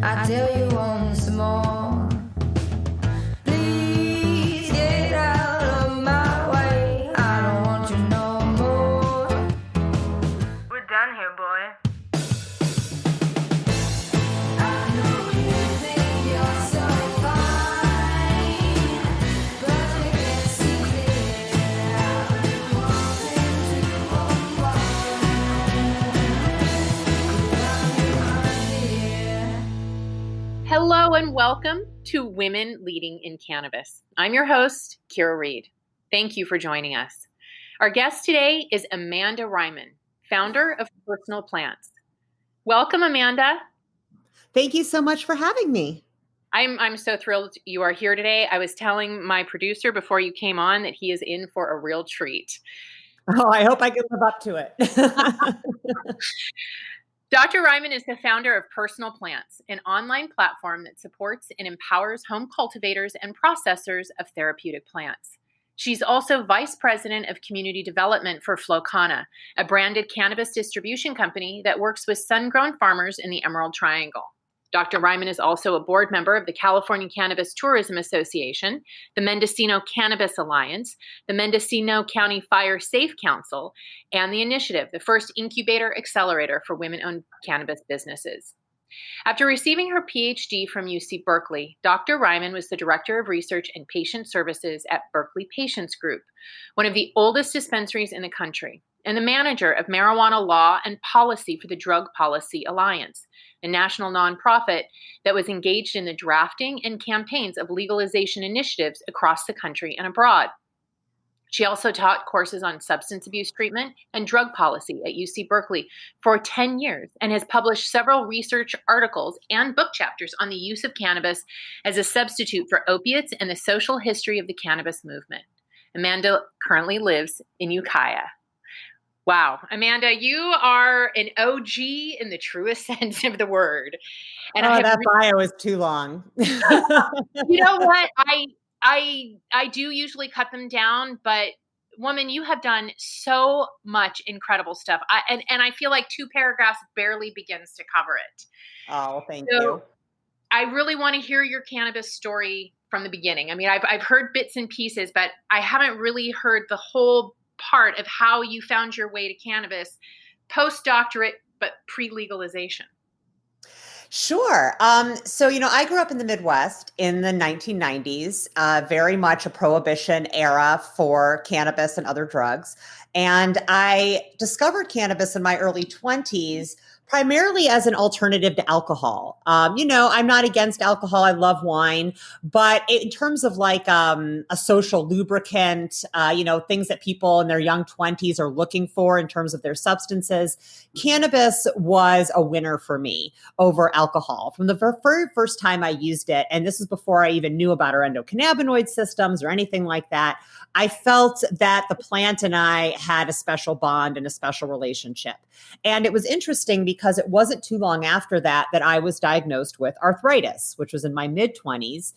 I tell you once more, please get out of my way. I don't want you no more. We're done here, boy. I know you think you're so fine, but you can't see it. I've been wanting to unwind. Hello and welcome to Women Leading in Cannabis. I'm your host, Kyra Reed. Thank you for joining us. Our guest today is Amanda-Reiman, founder of Personal Plants. Welcome, Amanda. Thank you so much for having me. I'm so thrilled you are here today. I was telling my producer before you came on that he is in for a real treat. Oh, I hope I can live up to it. Dr. Reiman is the founder of Personal Plants, an online platform that supports and empowers home cultivators and processors of therapeutic plants. She's also vice president of community development for PostCONX, a branded cannabis distribution company that works with sun-grown farmers in the Emerald Triangle. Dr. Reiman is also a board member of the California Cannabis Tourism Association, the Mendocino Cannabis Alliance, the Mendocino County Fire Safe Council, and the Initiative, the first incubator accelerator for women-owned cannabis businesses. After receiving her PhD from UC Berkeley, Dr. Reiman was the Director of Research and Patient Services at Berkeley Patients Group, one of the oldest dispensaries in the country, and the manager of marijuana law and policy for the Drug Policy Alliance, a national nonprofit that was engaged in the drafting and campaigns of legalization initiatives across the country and abroad. She also taught courses on substance abuse treatment and drug policy at UC Berkeley for 10 years and has published several research articles and book chapters on the use of cannabis as a substitute for opiates and the social history of the cannabis movement. Amanda currently lives in Ukiah. Wow. Amanda, you are an OG in the truest sense of the word. And that bio is too long. You know what? I do usually cut them down, but woman, you have done so much incredible stuff. And I feel like 2 paragraphs barely begins to cover it. Oh, thank you. I really want to hear your cannabis story from the beginning. I mean, I've heard bits and pieces, but I haven't really heard the whole part of how you found your way to cannabis post-doctorate, but pre-legalization. Sure. So, I grew up in the Midwest in the 1990s, very much a prohibition era for cannabis and other drugs. And I discovered cannabis in my early 20s, primarily as an alternative to alcohol. I'm not against alcohol. I love wine, but in terms of like a social lubricant, things that people in their young 20s are looking for in terms of their substances, cannabis was a winner for me over alcohol. From the very first time I used it, and this is before I even knew about our endocannabinoid systems or anything like that, I felt that the plant and I had a special bond and a special relationship. And it was interesting because it wasn't too long after that I was diagnosed with arthritis, which was in my mid-20s,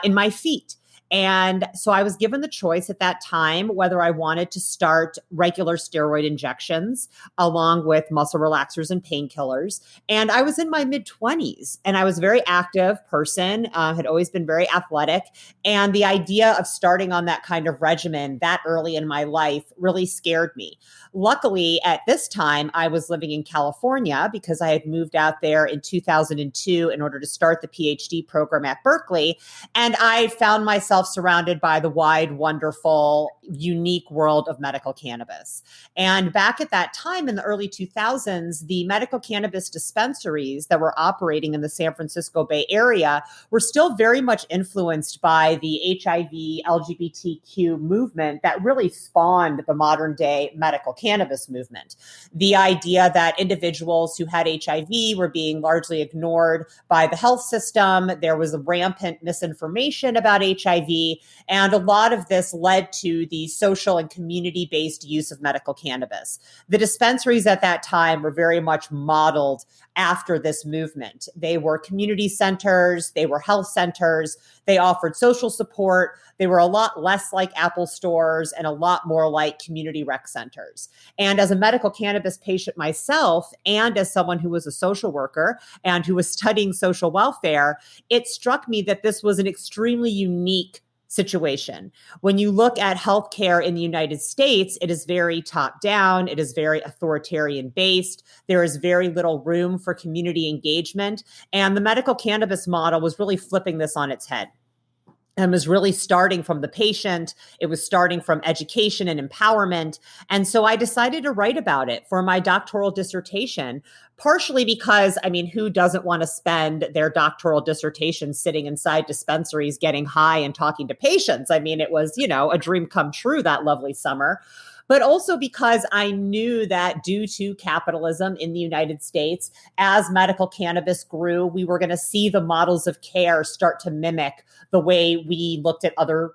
in my feet. And so I was given the choice at that time whether I wanted to start regular steroid injections along with muscle relaxers and painkillers. And I was in my mid-20s and I was a very active person, had always been very athletic. And the idea of starting on that kind of regimen that early in my life really scared me. Luckily, at this time, I was living in California because I had moved out there in 2002 in order to start the PhD program at Berkeley. And I found myself surrounded by the wide, wonderful, unique world of medical cannabis. And back at that time in the early 2000s, the medical cannabis dispensaries that were operating in the San Francisco Bay Area were still very much influenced by the HIV, LGBTQ movement that really spawned the modern day medical cannabis movement. The idea that individuals who had HIV were being largely ignored by the health system. There was a rampant misinformation about HIV. And a lot of this led to the social and community-based use of medical cannabis. The dispensaries at that time were very much modeled after this movement. They were community centers, they were health centers, they offered social support. They were a lot less like Apple stores and a lot more like community rec centers. And as a medical cannabis patient myself, and as someone who was a social worker and who was studying social welfare, it struck me that this was an extremely unique situation. When you look at healthcare in the United States, it is very top down. It is very authoritarian based. There is very little room for community engagement. And the medical cannabis model was really flipping this on its head and was really starting from the patient. It was starting from education and empowerment. And so I decided to write about it for my doctoral dissertation, partially because, I mean, who doesn't want to spend their doctoral dissertation sitting inside dispensaries, getting high and talking to patients? I mean, it was, you know, a dream come true that lovely summer. But also because I knew that due to capitalism in the United States, as medical cannabis grew, we were going to see the models of care start to mimic the way we looked at other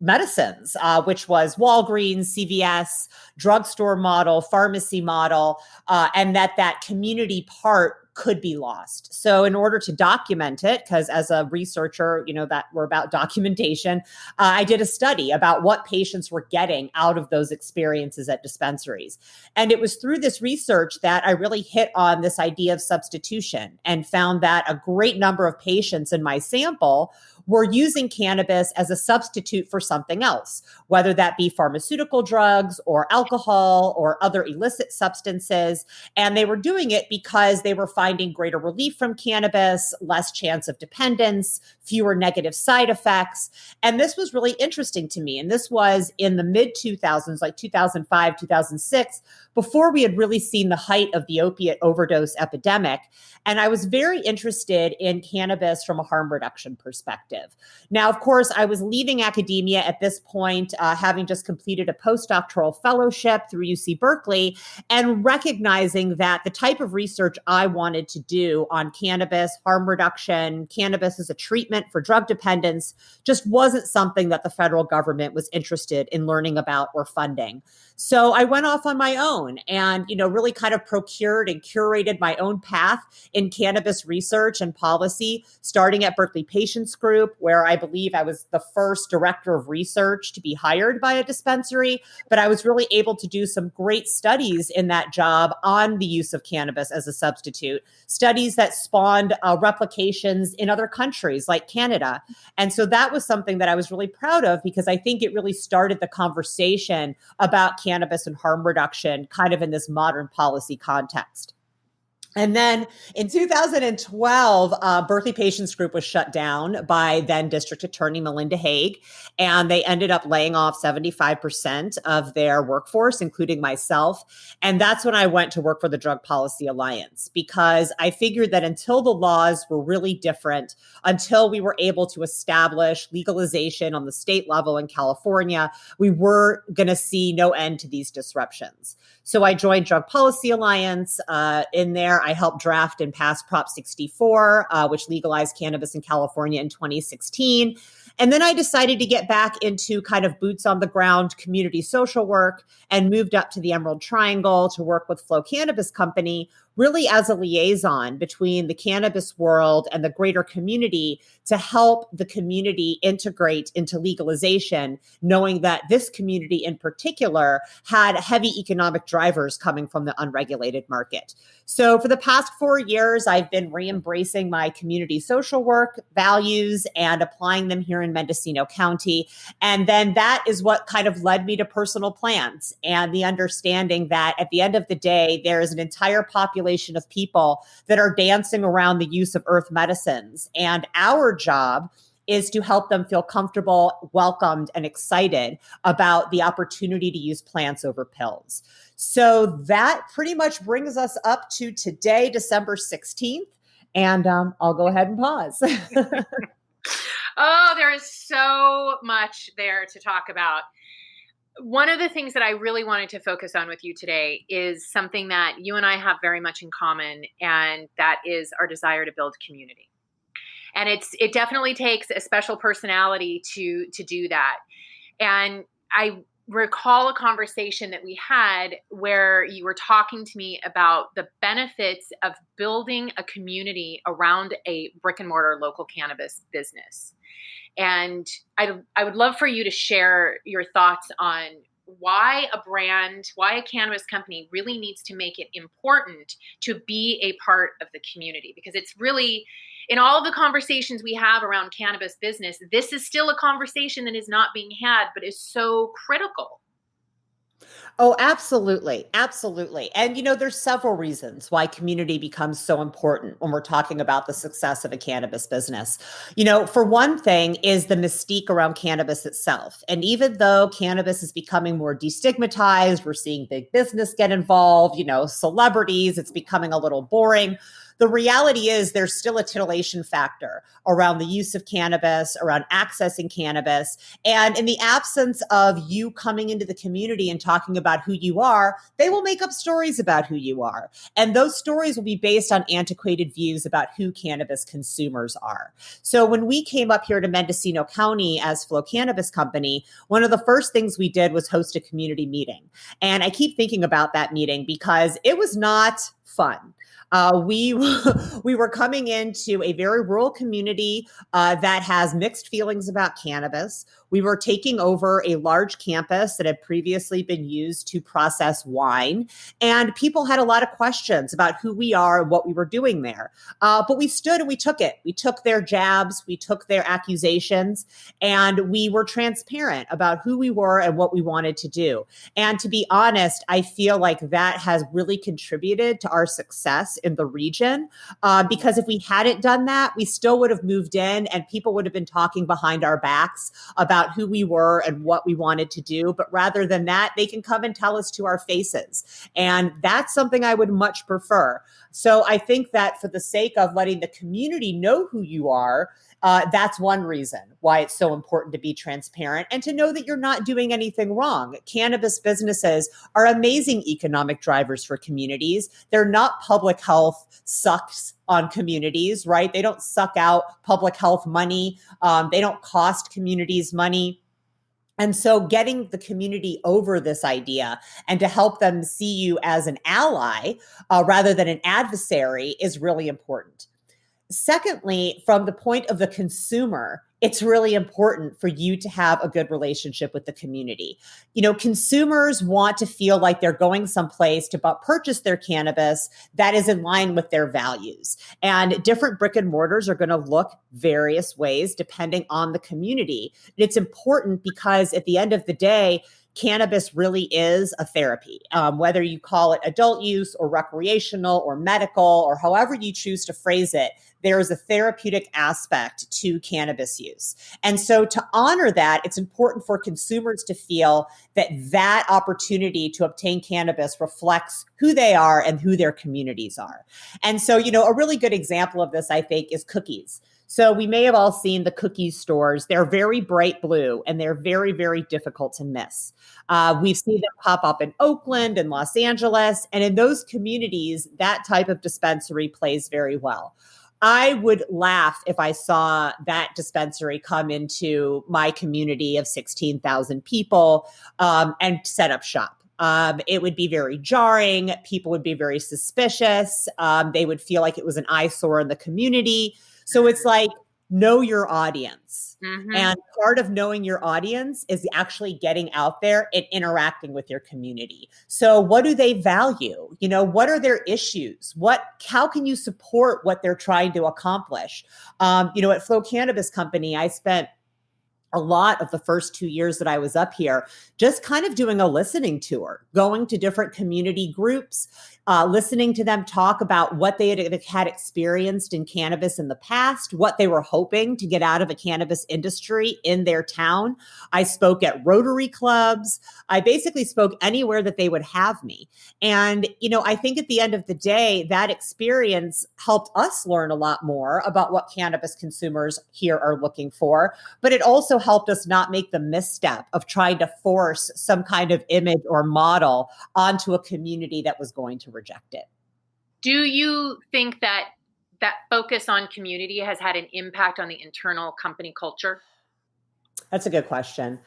medicines, which was Walgreens, CVS, drugstore model, pharmacy model, and that community part could be lost. So in order to document it, because as a researcher, you know, that we're about documentation, I did a study about what patients were getting out of those experiences at dispensaries. And it was through this research that I really hit on this idea of substitution and found that a great number of patients in my sample were using cannabis as a substitute for something else, whether that be pharmaceutical drugs or alcohol or other illicit substances. And they were doing it because they were finding greater relief from cannabis, less chance of dependence, fewer negative side effects. And this was really interesting to me. And this was in the mid 2000s, like 2005, 2006, before we had really seen the height of the opiate overdose epidemic. And I was very interested in cannabis from a harm reduction perspective. Now, of course, I was leaving academia at this point, having just completed a postdoctoral fellowship through UC Berkeley, and recognizing that the type of research I wanted to do on cannabis, harm reduction, cannabis as a treatment for drug dependence, just wasn't something that the federal government was interested in learning about or funding. So I went off on my own and, you know, really kind of procured and curated my own path in cannabis research and policy, starting at Berkeley Patients Group, where I believe I was the first director of research to be hired by a dispensary. But I was really able to do some great studies in that job on the use of cannabis as a substitute, studies that spawned replications in other countries like Canada. And so that was something that I was really proud of because I think it really started the conversation about cannabis and harm reduction kind of in this modern policy context. And then in 2012, Berkeley Patients Group was shut down by then District Attorney Melinda Haig, and they ended up laying off 75% of their workforce, including myself. And that's when I went to work for the Drug Policy Alliance, because I figured that until the laws were really different, until we were able to establish legalization on the state level in California, we were going to see no end to these disruptions. So I joined Drug Policy Alliance. In there, I helped draft and pass Prop 64, which legalized cannabis in California in 2016. And then I decided to get back into kind of boots on the ground community social work and moved up to the Emerald Triangle to work with Flow Cannabis Company, really as a liaison between the cannabis world and the greater community to help the community integrate into legalization, knowing that this community in particular had heavy economic drivers coming from the unregulated market. So for the past 4 years, I've been re-embracing my community social work values and applying them here in Mendocino County. And then that is what kind of led me to personal plants and the understanding that at the end of the day, there is an entire population of people that are dancing around the use of earth medicines. And our job is to help them feel comfortable, welcomed, and excited about the opportunity to use plants over pills. So that pretty much brings us up to today, December 16th. And I'll go ahead and pause. Oh, there is so much there to talk about. One of the things that I really wanted to focus on with you today is something that you and I have very much in common, and that is our desire to build community. And it definitely takes a special personality to do that. And recall a conversation that we had where you were talking to me about the benefits of building a community around a brick and mortar local cannabis business. And I would love for you to share your thoughts on why a cannabis company really needs to make it important to be a part of the community. Because it's really, in all the conversations we have around cannabis business, this is still a conversation that is not being had, but is so critical. Oh, absolutely. Absolutely. And, there's several reasons why community becomes so important when we're talking about the success of a cannabis business. For one thing is the mystique around cannabis itself. And even though cannabis is becoming more destigmatized, we're seeing big business get involved, celebrities, it's becoming a little boring. The reality is there's still a titillation factor around the use of cannabis, around accessing cannabis. And in the absence of you coming into the community and talking about who you are, they will make up stories about who you are. And those stories will be based on antiquated views about who cannabis consumers are. So when we came up here to Mendocino County as Flow Cannabis Company, one of the first things we did was host a community meeting. And I keep thinking about that meeting because it was not fun. We were coming into a very rural community that has mixed feelings about cannabis. We were taking over a large campus that had previously been used to process wine, and people had a lot of questions about who we are and what we were doing there. But we stood and we took it. We took their jabs, we took their accusations, and we were transparent about who we were and what we wanted to do. And to be honest, I feel like that has really contributed to our success in the region, because if we hadn't done that, we still would have moved in and people would have been talking behind our backs about who we were and what we wanted to do. But rather than that, they can come and tell us to our faces. And that's something I would much prefer. So I think that for the sake of letting the community know who you are, that's one reason why it's so important to be transparent and to know that you're not doing anything wrong. Cannabis businesses are amazing economic drivers for communities. They're not public health sucks on communities, right? They don't suck out public health money. They don't cost communities money. And so getting the community over this idea and to help them see you as an ally rather than an adversary is really important. Secondly, from the point of the consumer, it's really important for you to have a good relationship with the community. Consumers want to feel like they're going someplace to purchase their cannabis that is in line with their values. And different brick and mortars are going to look various ways depending on the community. It's important because at the end of the day, cannabis really is a therapy, whether you call it adult use or recreational or medical or however you choose to phrase it. There is a therapeutic aspect to cannabis use. And so to honor that, it's important for consumers to feel that that opportunity to obtain cannabis reflects who they are and who their communities are. And so, a really good example of this, I think, is cookies. So we may have all seen the cookie stores. They're very bright blue and they're very, very difficult to miss. We've seen them pop up in Oakland and Los Angeles. And in those communities, that type of dispensary plays very well. I would laugh if I saw that dispensary come into my community of 16,000 people and set up shop. It would be very jarring. People would be very suspicious. They would feel like it was an eyesore in the community. So it's like, know your audience. Mm-hmm. And part of knowing your audience is actually getting out there and interacting with your community. So what do they value? What are their issues? How can you support what they're trying to accomplish? At Flow Cannabis Company, I spent a lot of the first 2 years that I was up here, just kind of doing a listening tour, going to different community groups, listening to them talk about what they had experienced in cannabis in the past, what they were hoping to get out of a cannabis industry in their town. I spoke at Rotary clubs. I basically spoke anywhere that they would have me. And, I think at the end of the day, that experience helped us learn a lot more about what cannabis consumers here are looking for, but it also helped us not make the misstep of trying to force some kind of image or model onto a community that was going to reject it. Do you think that focus on community has had an impact on the internal company culture? That's a good question.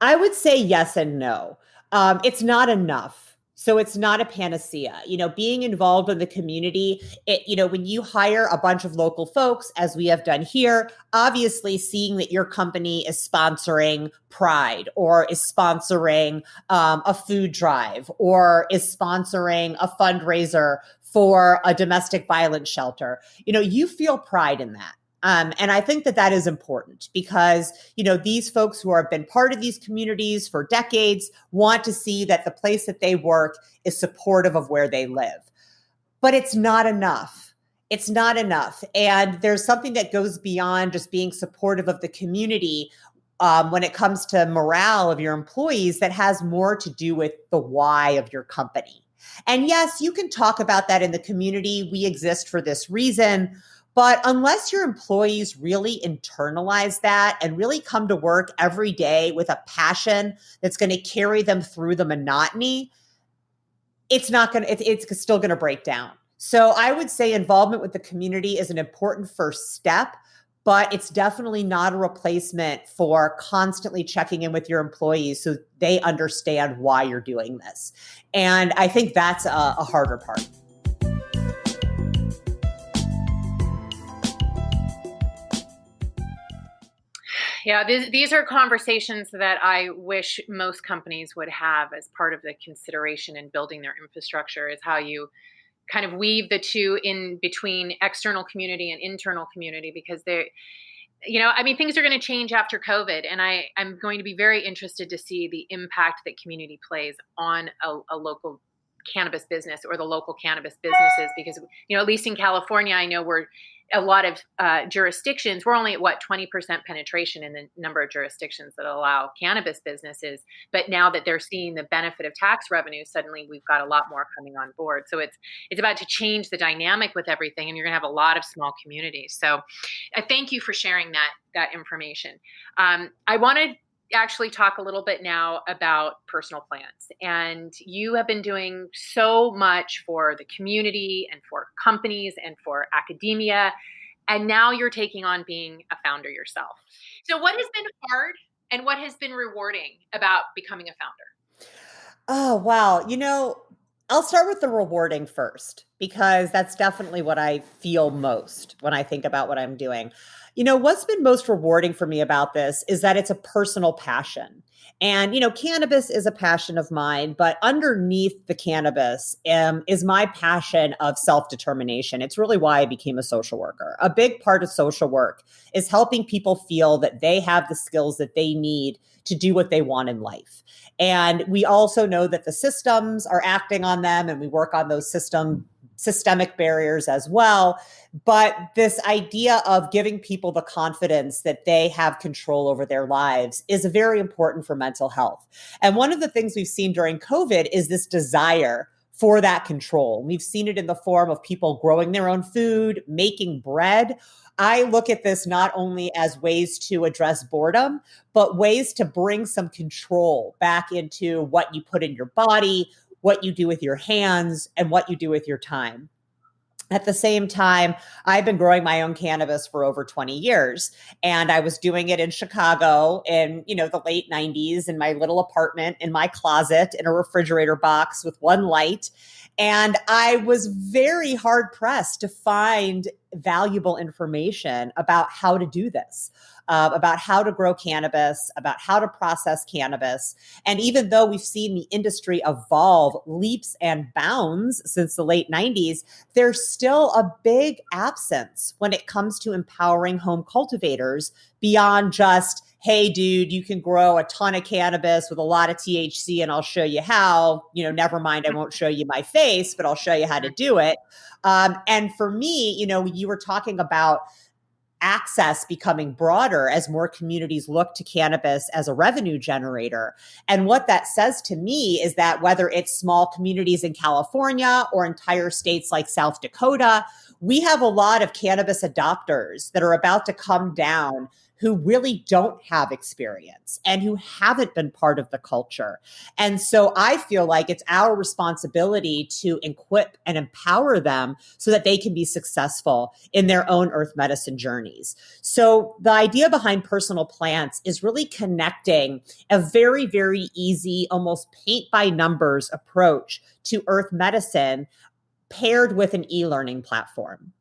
I would say yes and no. It's not enough. So it's not a panacea. Being involved in the community, when you hire a bunch of local folks, as we have done here, obviously seeing that your company is sponsoring Pride or is sponsoring a food drive or is sponsoring a fundraiser for a domestic violence shelter, you feel pride in that. And I think that is important because, these folks who have been part of these communities for decades want to see that the place that they work is supportive of where they live. But it's not enough. It's not enough. And there's something that goes beyond just being supportive of the community when it comes to morale of your employees that has more to do with the why of your company. And yes, you can talk about that in the community. We exist for this reason. But unless your employees really internalize that and really come to work every day with a passion that's going to carry them through the monotony, it's still going to break down. So I would say involvement with the community is an important first step, but it's definitely not a replacement for constantly checking in with your employees so they understand why you're doing this. And I think that's a harder part. Yeah, these are conversations that I wish most companies would have as part of the consideration in building their infrastructure, is how you kind of weave the two in between external community and internal community, because things are going to change after COVID. And I'm going to be very interested to see the impact that community plays on a local cannabis business or the local cannabis businesses, because, at least in California, I know we're a lot of jurisdictions, we're only at 20% penetration in the number of jurisdictions that allow cannabis businesses. But now that they're seeing the benefit of tax revenue, suddenly we've got a lot more coming on board. So it's about to change the dynamic with everything, and you're going to have a lot of small communities. So I thank you for sharing that information. I want to actually talk a little bit now about personal plants. And you have been doing so much for the community and for companies and for academia. And now you're taking on being a founder yourself. So what has been hard and what has been rewarding about becoming a founder? Oh, wow. I'll start with the rewarding first, because that's definitely what I feel most when I think about what I'm doing. What's been most rewarding for me about this is that it's a personal passion. And, cannabis is a passion of mine, but underneath the cannabis is my passion of self-determination. It's really why I became a social worker. A big part of social work is helping people feel that they have the skills that they need to do what they want in life. And we also know that the systems are acting on them, and we work on those systemic barriers as well. But this idea of giving people the confidence that they have control over their lives is very important for mental health. And one of the things we've seen during COVID is this desire for that control. We've seen it in the form of people growing their own food, making bread. I look at this not only as ways to address boredom, but ways to bring some control back into what you put in your body, what you do with your hands, and what you do with your time. At the same time, I've been growing my own cannabis for over 20 years, and I was doing it in Chicago in, the late 90s in my little apartment in my closet in a refrigerator box with one light. And I was very hard pressed to find valuable information about how to do this, about how to grow cannabis, about how to process cannabis. And even though we've seen the industry evolve leaps and bounds since the late 90s, there's still a big absence when it comes to empowering home cultivators beyond just, hey, dude, you can grow a ton of cannabis with a lot of THC and I'll show you how. Never mind, I won't show you my face, but I'll show you how to do it. And for me, you were talking about access becoming broader as more communities look to cannabis as a revenue generator. And what that says to me is that whether it's small communities in California or entire states like South Dakota, we have a lot of cannabis adopters that are about to come down who really don't have experience and who haven't been part of the culture. And so I feel like it's our responsibility to equip and empower them so that they can be successful in their own earth medicine journeys. So the idea behind Personal Plants is really connecting a very, very easy, almost paint by numbers approach to earth medicine paired with an e-learning platform.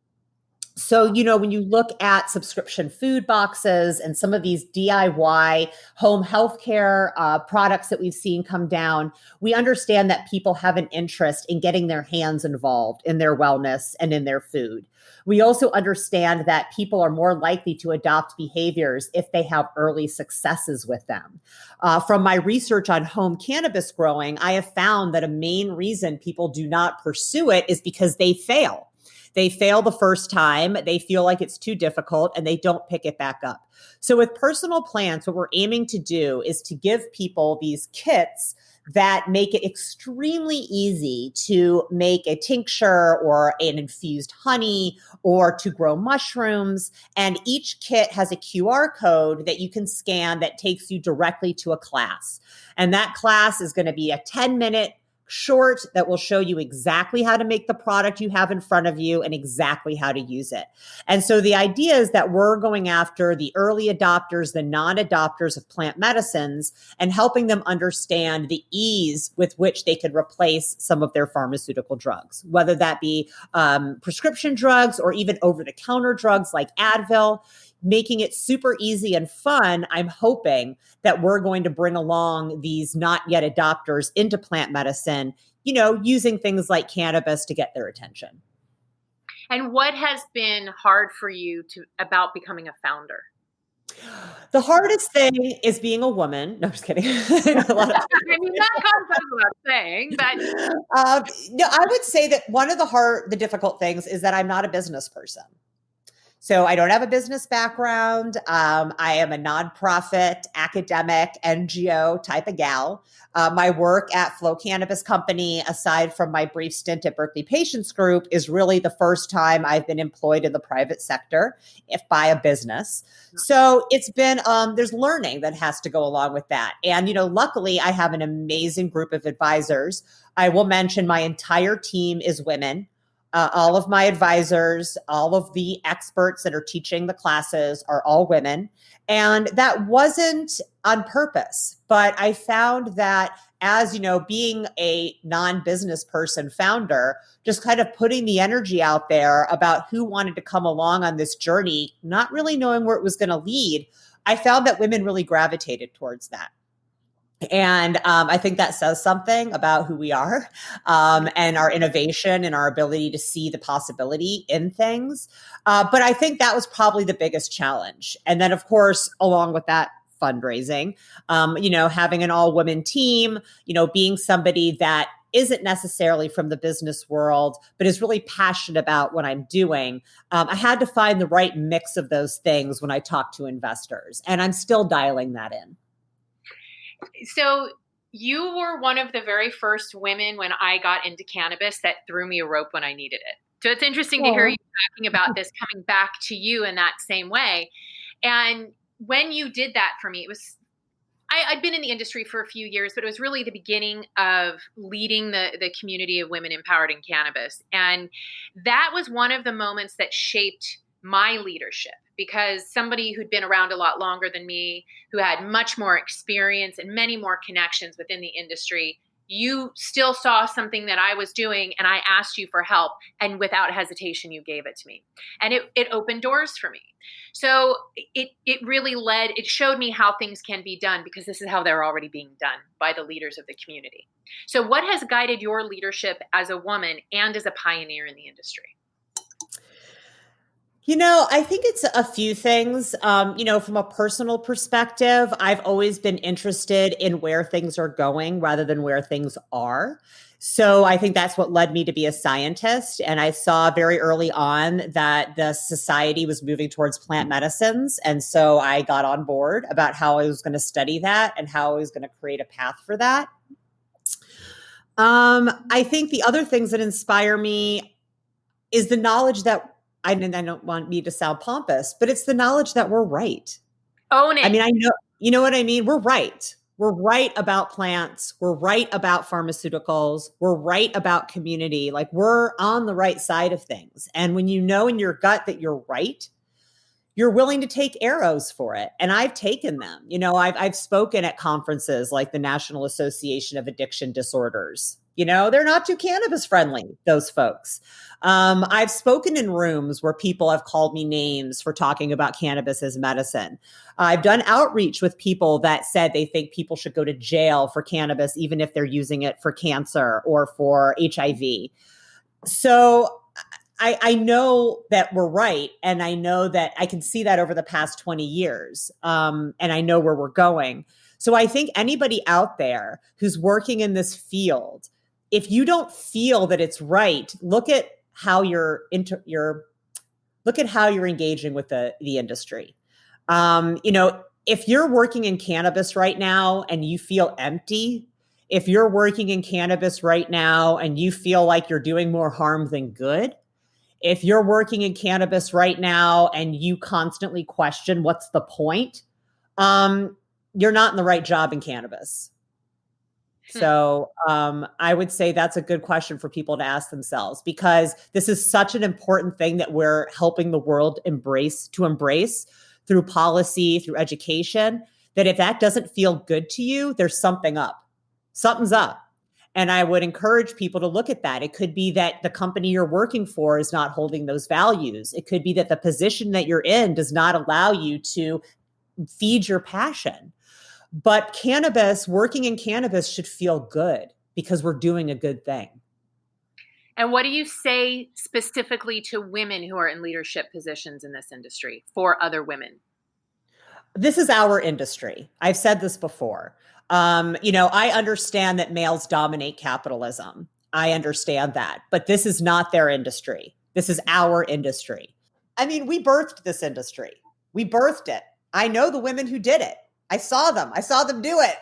So, when you look at subscription food boxes and some of these DIY home healthcare products that we've seen come down, we understand that people have an interest in getting their hands involved in their wellness and in their food. We also understand that people are more likely to adopt behaviors if they have early successes with them. From my research on home cannabis growing, I have found that a main reason people do not pursue it is because they fail. They fail the first time, they feel like it's too difficult, and they don't pick it back up. So with Personal Plants, what we're aiming to do is to give people these kits that make it extremely easy to make a tincture or an infused honey or to grow mushrooms. And each kit has a QR code that you can scan that takes you directly to a class. And that class is going to be a 10-minute short that will show you exactly how to make the product you have in front of you and exactly how to use it. And so the idea is that we're going after the early adopters, the non-adopters of plant medicines, and helping them understand the ease with which they could replace some of their pharmaceutical drugs, whether that be prescription drugs or even over-the-counter drugs like Advil. Making it super easy and fun, I'm hoping that we're going to bring along these not yet adopters into plant medicine, using things like cannabis to get their attention. And what has been hard for you about becoming a founder? The hardest thing is being a woman. No, I'm just kidding. I mean, that goes without saying, but no, I would say that one of the difficult things is that I'm not a business person. So I don't have a business background. I am a nonprofit, academic, NGO type of gal. My work at Flow Cannabis Company, aside from my brief stint at Berkeley Patients Group, is really the first time I've been employed in the private sector, if by a business. So it's been, there's learning that has to go along with that. And, luckily I have an amazing group of advisors. I will mention my entire team is women. All of my advisors, all of the experts that are teaching the classes are all women. And that wasn't on purpose, but I found that as, being a non-business person founder, just kind of putting the energy out there about who wanted to come along on this journey, not really knowing where it was going to lead, I found that women really gravitated towards that. And I think that says something about who we are and our innovation and our ability to see the possibility in things. But I think that was probably the biggest challenge. And then, of course, along with that, fundraising, having an all-women team, being somebody that isn't necessarily from the business world, but is really passionate about what I'm doing. I had to find the right mix of those things when I talk to investors. And I'm still dialing that in. So you were one of the very first women when I got into cannabis that threw me a rope when I needed it. So it's interesting to hear you talking about this coming back to you in that same way. And when you did that for me, it was, I'd been in the industry for a few years, but it was really the beginning of leading the community of women empowered in cannabis. And that was one of the moments that shaped my leadership, because somebody who'd been around a lot longer than me, who had much more experience and many more connections within the industry, you still saw something that I was doing and I asked you for help, and without hesitation, you gave it to me. And it opened doors for me. So it really it showed me how things can be done, because this is how they're already being done by the leaders of the community. So what has guided your leadership as a woman and as a pioneer in the industry? I think it's a few things. From a personal perspective, I've always been interested in where things are going rather than where things are. So I think that's what led me to be a scientist. And I saw very early on that the society was moving towards plant medicines. And so I got on board about how I was going to study that and how I was going to create a path for that. I think the other things that inspire me is the knowledge that I don't want me to sound pompous, but it's the knowledge that we're right. Own it. I mean, I know, you know what I mean? We're right. We're right about plants. We're right about pharmaceuticals. We're right about community. Like, we're on the right side of things. And when you know in your gut that you're right, you're willing to take arrows for it. And I've taken them. You know, I've spoken at conferences like the National Association of Addiction Disorders. You know, they're not too cannabis friendly, those folks. I've spoken in rooms where people have called me names for talking about cannabis as medicine. I've done outreach with people that said they think people should go to jail for cannabis, even if they're using it for cancer or for HIV. So I know that we're right. And I know that I can see that over the past 20 years. And I know where we're going. So I think anybody out there who's working in this field, if you don't feel that it's right, look at how you're engaging with the industry. You know, if you're working in cannabis right now and you feel empty, if you're working in cannabis right now and you feel like you're doing more harm than good, if you're working in cannabis right now and you constantly question what's the point, you're not in the right job in cannabis. So I would say that's a good question for people to ask themselves, because this is such an important thing that we're helping the world embrace through policy, through education, that if that doesn't feel good to you, there's something up. Something's up. And I would encourage people to look at that. It could be that the company you're working for is not holding those values. It could be that the position that you're in does not allow you to feed your passion. But working in cannabis should feel good because we're doing a good thing. And what do you say specifically to women who are in leadership positions in this industry for other women? This is our industry. I've said this before. You know, I understand that males dominate capitalism. I understand that, but this is not their industry. This is our industry. I mean, we birthed this industry. We birthed it. I know the women who did it. I saw them do it.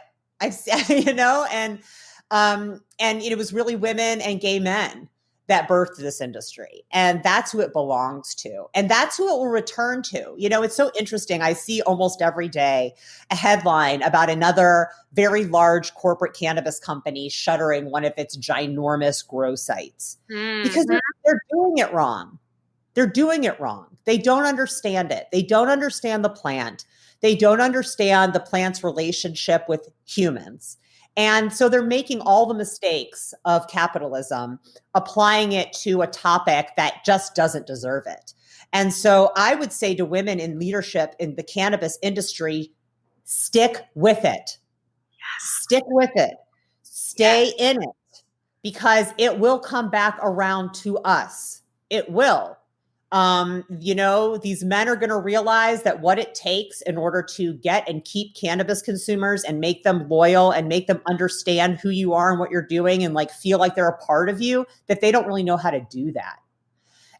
And it was really women and gay men that birthed this industry. And that's who it belongs to. And that's who it will return to. You know, it's so interesting. I see almost every day a headline about another very large corporate cannabis company shuttering one of its ginormous grow sites because they're doing it wrong. They're doing it wrong. They don't understand it. They don't understand the plant. They don't understand the plant's relationship with humans. And so they're making all the mistakes of capitalism, applying it to a topic that just doesn't deserve it. And so I would say to women in leadership in the cannabis industry, stick with it. Stick with it. Stay in it, because it will come back around to us. It will. You know, these men are going to realize that what it takes in order to get and keep cannabis consumers and make them loyal and make them understand who you are and what you're doing and like feel like they're a part of you, that they don't really know how to do that.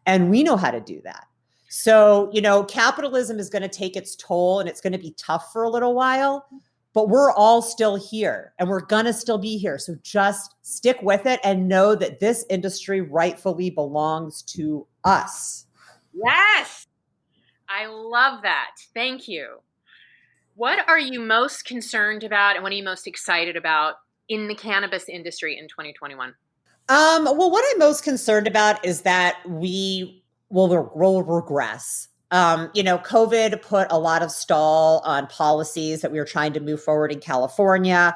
And we know how to do that. So, you know, capitalism is going to take its toll and it's going to be tough for a little while, but we're all still here and we're going to still be here. So just stick with it and know that this industry rightfully belongs to us. Yes. I love that. Thank you. What are you most concerned about and what are you most excited about in the cannabis industry in 2021? Well, what I'm most concerned about is that we will regress. You know, COVID put a lot of stall on policies that we were trying to move forward in California.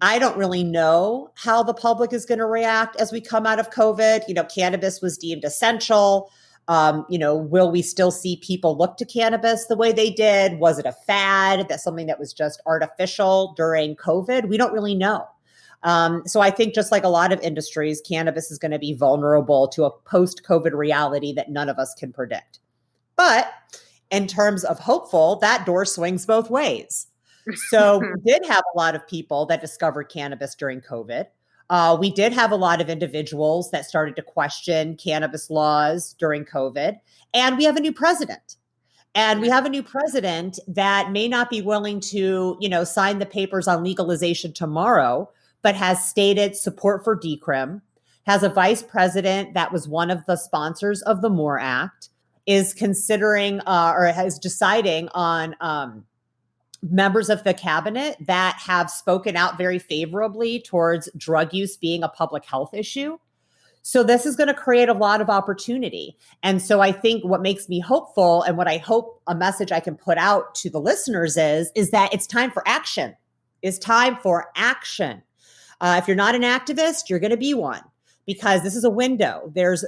I don't really know how the public is going to react as we come out of COVID. You know, cannabis was deemed essential. You know, will we still see people look to cannabis the way they did? Was it a fad? That's something that was just artificial during COVID? We don't really know. So I think just like a lot of industries, cannabis is going to be vulnerable to a post-COVID reality that none of us can predict. But in terms of hopeful, that door swings both ways. So we did have a lot of people that discovered cannabis during COVID. We did have a lot of individuals that started to question cannabis laws during COVID. And we have a new president. And we have a new president that may not be willing to, you know, sign the papers on legalization tomorrow, but has stated support for decrim, has a vice president that was one of the sponsors of the MORE Act, is considering or is deciding on members of the cabinet that have spoken out very favorably towards drug use being a public health issue. So this is going to create a lot of opportunity. And so I think what makes me hopeful, and what I hope a message I can put out to the listeners is that it's time for action. It's time for action. If you're not an activist, you're going to be one, because this is a window. There's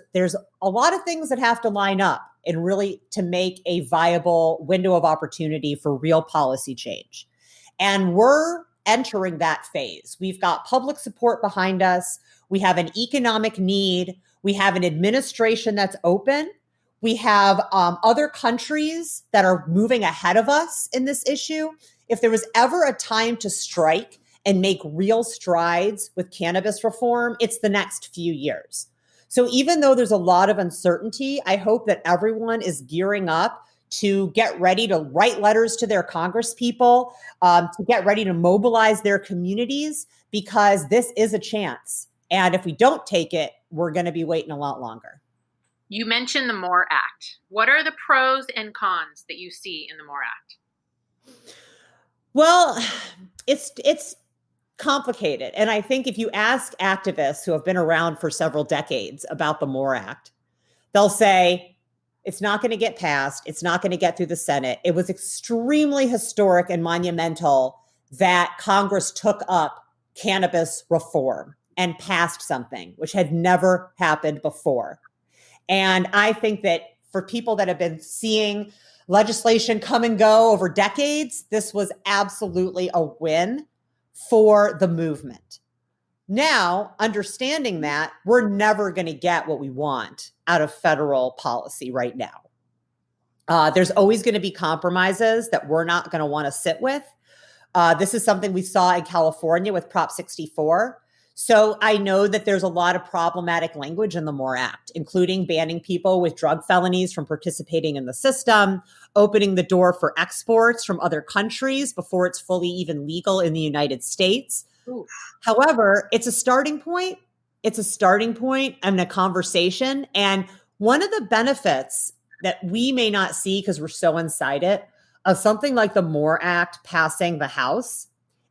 a lot of things that have to line up and really to make a viable window of opportunity for real policy change. And we're entering that phase. We've got public support behind us. We have an economic need. We have an administration that's open. We have other countries that are moving ahead of us in this issue. If there was ever a time to strike and make real strides with cannabis reform, it's the next few years. So even though there's a lot of uncertainty, I hope that everyone is gearing up to get ready to write letters to their congresspeople, to get ready to mobilize their communities, because this is a chance. And if we don't take it, we're going to be waiting a lot longer. You mentioned the MORE Act. What are the pros and cons that you see in the MORE Act? Well, it's complicated. And I think if you ask activists who have been around for several decades about the MORE Act, they'll say it's not going to get passed. It's not going to get through the Senate. It was extremely historic and monumental that Congress took up cannabis reform and passed something which had never happened before. And I think that for people that have been seeing legislation come and go over decades, this was absolutely a win for the movement. Now, understanding that, we're never going to get what we want out of federal policy right now. There's always going to be compromises that we're not going to want to sit with. This is something we saw in California with Prop 64. So I know that there's a lot of problematic language in the MORE Act, including banning people with drug felonies from participating in the system, opening the door for exports from other countries before it's fully even legal in the United States. Ooh. However, it's a starting point. It's a starting point and a conversation. And one of the benefits that we may not see because we're so inside it of something like the MORE Act passing the House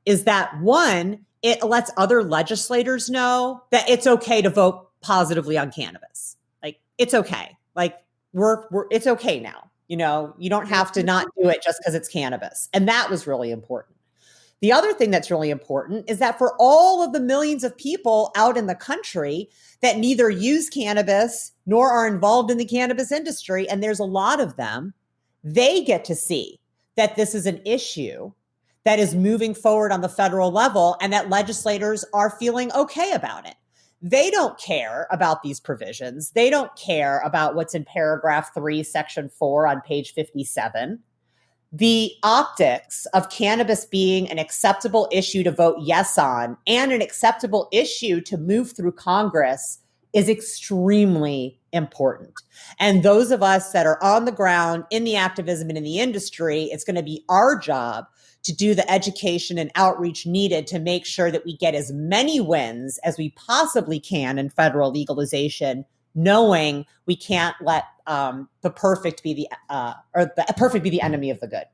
is that, one, it lets other legislators know that it's okay to vote positively on cannabis. Like, it's okay. Like, it's okay now. You know, you don't have to not do it just because it's cannabis. And that was really important. The other thing that's really important is that for all of the millions of people out in the country that neither use cannabis nor are involved in the cannabis industry, and there's a lot of them, they get to see that this is an issue that is moving forward on the federal level and that legislators are feeling okay about it. They don't care about these provisions. They don't care about what's in paragraph 3, section 4 on page 57. The optics of cannabis being an acceptable issue to vote yes on and an acceptable issue to move through Congress is extremely important. And those of us that are on the ground in the activism and in the industry, it's going to be our job to do the education and outreach needed to make sure that we get as many wins as we possibly can in federal legalization, knowing we can't let the perfect be the enemy of the good.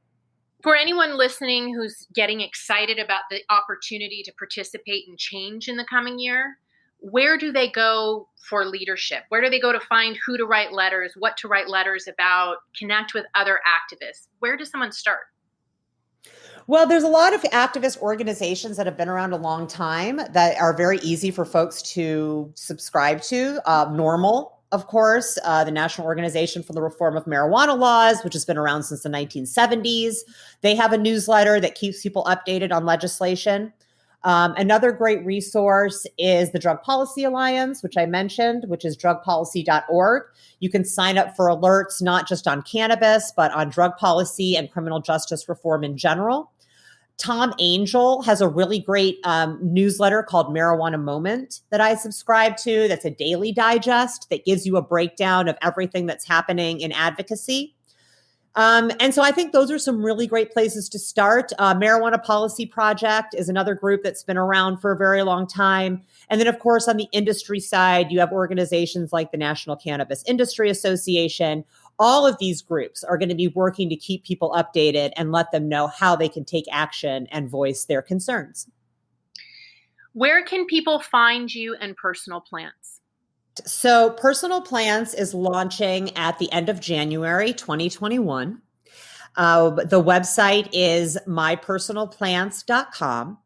For anyone listening who's getting excited about the opportunity to participate in change in the coming year, where do they go for leadership? Where do they go to find who to write letters, what to write letters about, connect with other activists? Where does someone start? Well, there's a lot of activist organizations that have been around a long time that are very easy for folks to subscribe to. NORML, of course, the National Organization for the Reform of Marijuana Laws, which has been around since the 1970s. They have a newsletter that keeps people updated on legislation. Another great resource is the Drug Policy Alliance, which I mentioned, which is drugpolicy.org. You can sign up for alerts, not just on cannabis, but on drug policy and criminal justice reform in general. Tom Angel has a really great newsletter called Marijuana Moment that I subscribe to. That's a daily digest that gives you a breakdown of everything that's happening in advocacy. And so I think those are some really great places to start. Marijuana Policy Project is another group that's been around for a very long time. And then, of course, on the industry side, you have organizations like the National Cannabis Industry Association, All of these groups are going to be working to keep people updated and let them know how they can take action and voice their concerns. Where can people find you and Personal Plants? So Personal Plants is launching at the end of January 2021. The website is mypersonalplants.com.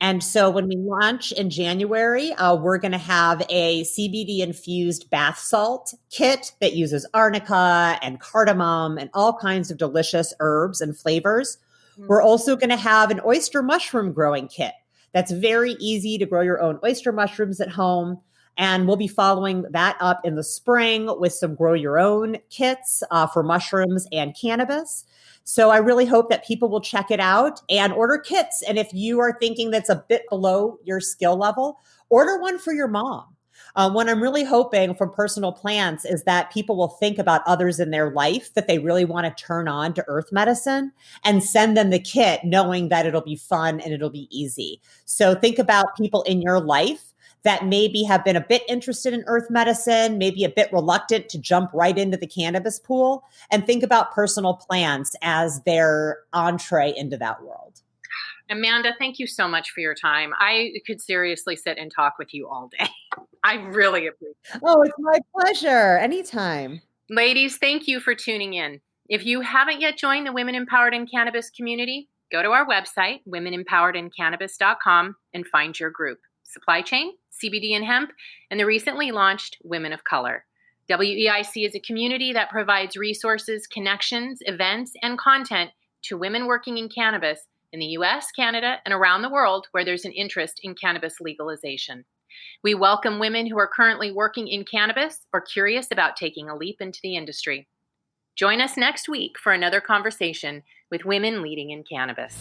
And so when we launch in January, we're going to have a CBD-infused bath salt kit that uses arnica and cardamom and all kinds of delicious herbs and flavors. We're also going to have an oyster mushroom growing kit that's very easy to grow your own oyster mushrooms at home. And we'll be following that up in the spring with some grow your own kits for mushrooms and cannabis. So I really hope that people will check it out and order kits. And if you are thinking that's a bit below your skill level, order one for your mom. What I'm really hoping from Personal Plants is that people will think about others in their life that they really want to turn on to earth medicine and send them the kit knowing that it'll be fun and it'll be easy. So think about people in your life that maybe have been a bit interested in earth medicine, maybe a bit reluctant to jump right into the cannabis pool, and think about Personal Plants as their entree into that world. Amanda, thank you so much for your time. I could seriously sit and talk with you all day. I really appreciate it. Oh, it's my pleasure. Anytime. Ladies, thank you for tuning in. If you haven't yet joined the Women Empowered in Cannabis community, go to our website, womenempoweredInCannabis.com, and find your group. Supply chain, CBD and hemp, and the recently launched Women of Color. WEIC is a community that provides resources, connections, events, and content to women working in cannabis in the US, Canada, and around the world where there's an interest in cannabis legalization. We welcome women who are currently working in cannabis or curious about taking a leap into the industry. Join us next week for another conversation with women leading in cannabis.